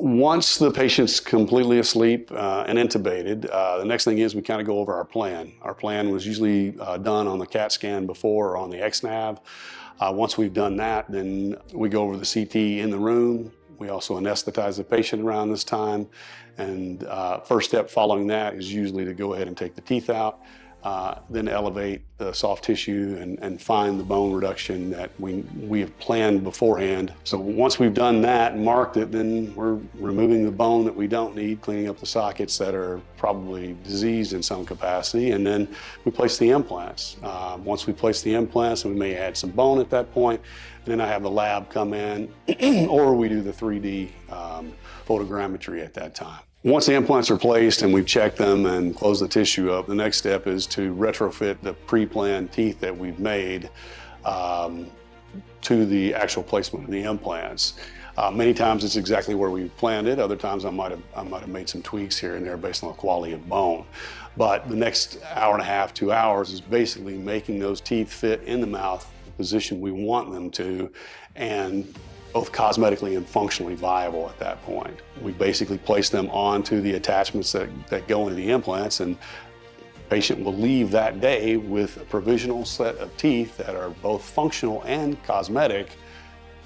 Once the patient's completely asleep and intubated, the next thing is we kind of go over our plan. Our plan was usually done on the CAT scan before or on the X-Nav. Once we've done that, then we go over the CT in the room. We also anesthetize the patient around this time. And first step following that is usually to go ahead and take the teeth out, then elevate the soft tissue and find the bone reduction that we have planned beforehand. So once we've done that and marked it, then we're removing the bone that we don't need, cleaning up the sockets that are probably diseased in some capacity, and then we place the implants. Once we place the implants, we may add some bone at that point, and then I have the lab come in, or we do the 3D photogrammetry at that time. Once the implants are placed and we've checked them and closed the tissue up, the next step is to retrofit the pre-planned teeth that we've made to the actual placement of the implants. Many times it's exactly where we planned it. Other times I might have made some tweaks here and there based on the quality of bone. But the next hour and a half, 2 hours is basically making those teeth fit in the mouth, the position we want them to, and both cosmetically and functionally viable at that point. We basically place them onto the attachments that go into the implants, and the patient will leave that day with a provisional set of teeth that are both functional and cosmetic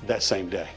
that same day.